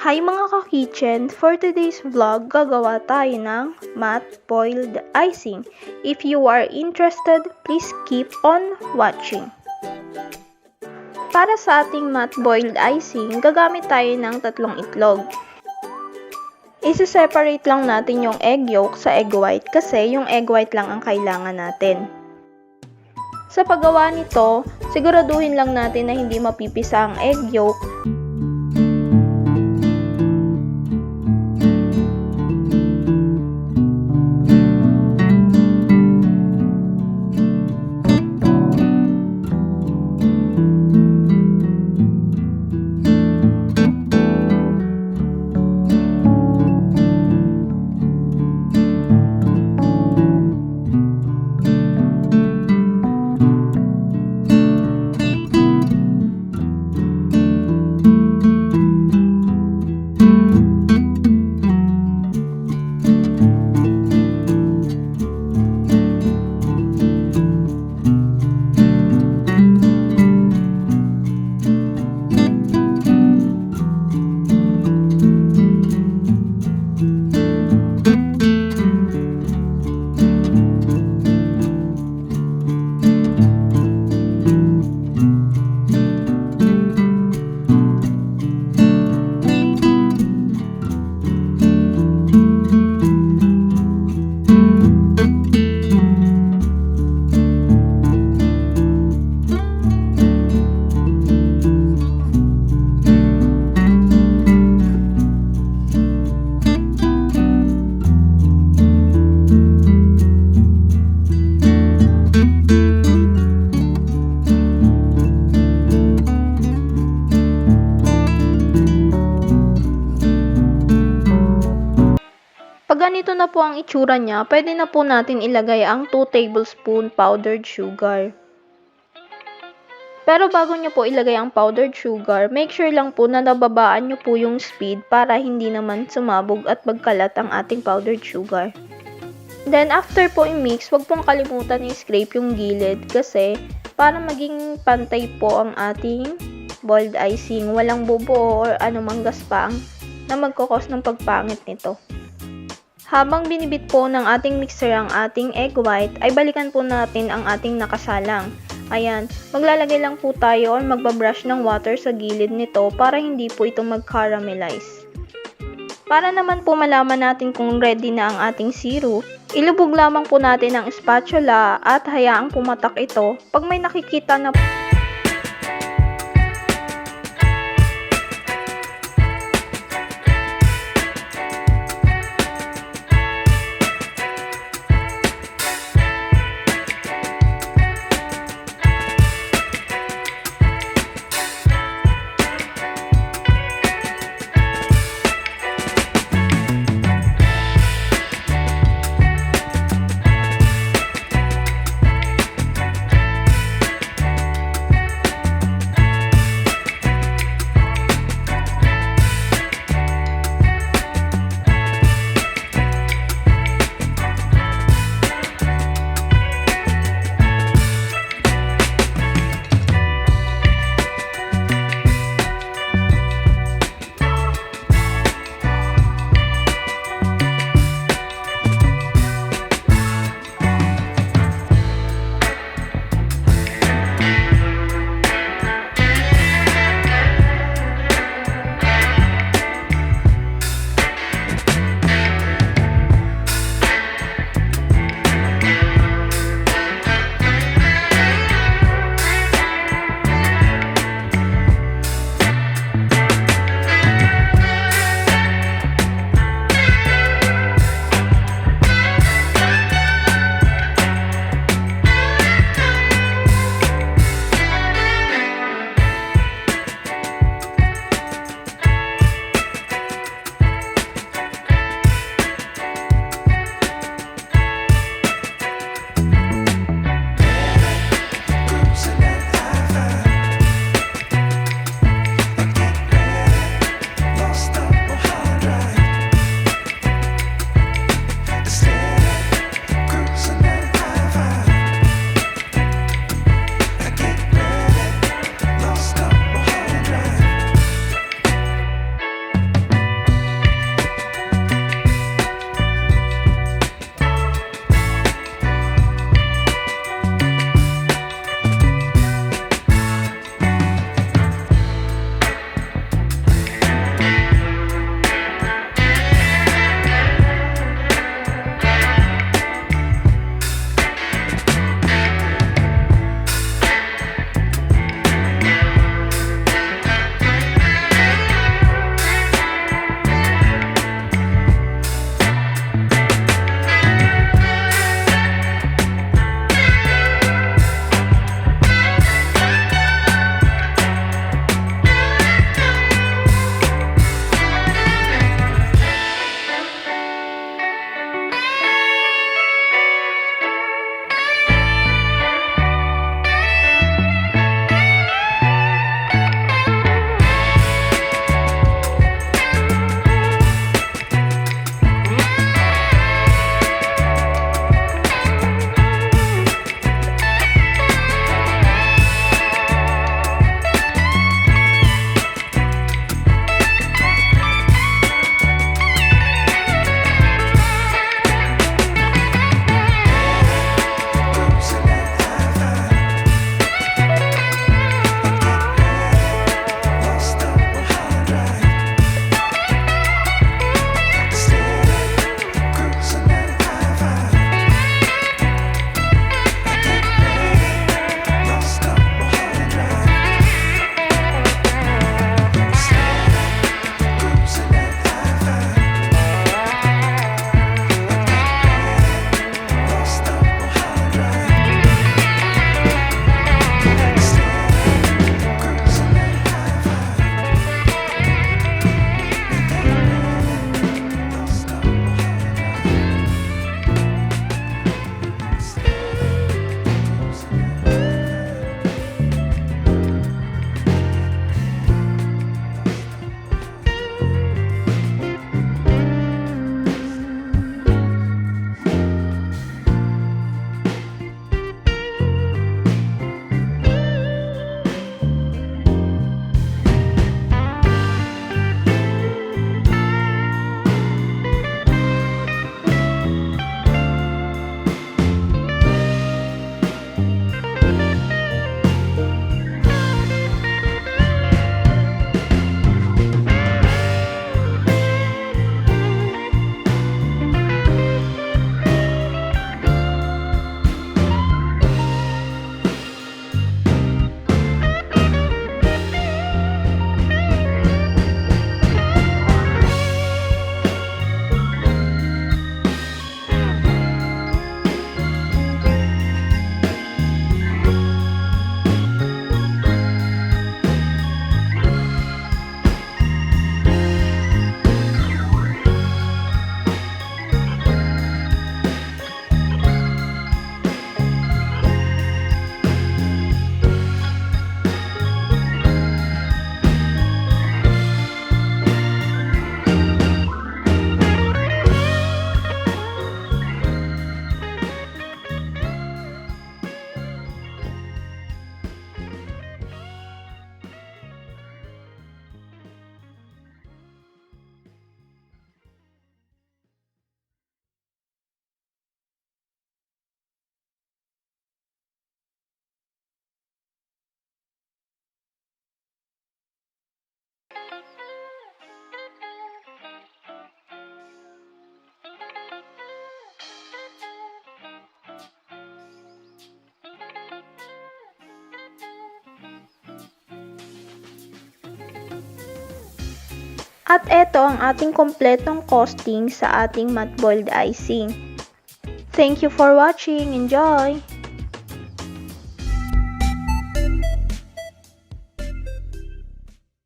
Hi mga ka-kitchen! For today's vlog, gagawa tayo ng matte boiled icing. If you are interested, please keep on watching. Para sa ating matte boiled icing, gagamit tayo ng 3 itlog. Isi-separate lang natin yung egg yolk sa egg white kasi yung egg white lang ang kailangan natin. Sa paggawa nito, siguraduhin lang natin na hindi mapipisa ang egg yolk. Pag ganito na po ang itsura niya, pwede na po natin ilagay ang 2 tablespoon powdered sugar. Pero bago nyo po ilagay ang powdered sugar, make sure lang po na nababaan nyo po yung speed para hindi naman sumabog at magkalat ang ating powdered sugar. Then after po i-mix, wag pong kalimutan i-scrape yung gilid kasi para maging pantay po ang ating boiled icing. Walang bubuo or anumang gaspang na magkakos ng pagpangit nito. Habang binibit po ng ating mixer ang ating egg white, ay balikan po natin ang ating nakasalang. Ayan, maglalagay lang po tayo or magbabrush ng water sa gilid nito para hindi po ito mag-caramelize. Para naman po malaman natin kung ready na ang ating syrup, ilubog lamang po natin ang spatula at hayaang pumatak ito pag may nakikita na At eto ang ating kompletong costing sa ating matte boiled icing. Thank you for watching. Enjoy!